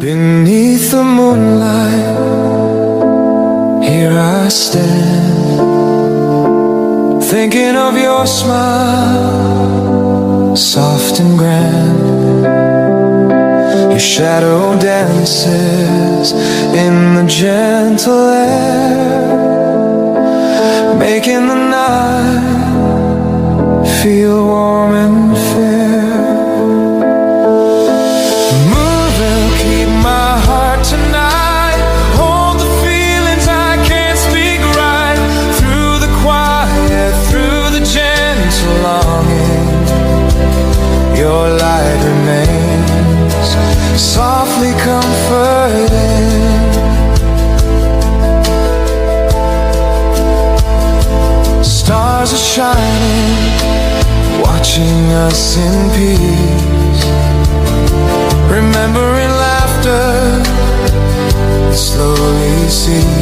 Beneath the moonlight, here I stand, thinking of your smile, soft and grand. Your shadow dances in the gentle air, making the night feel warm and fair. Your light remains softly comforting. Stars are shining, watching us in peace, remembering laughter that slowly ceases.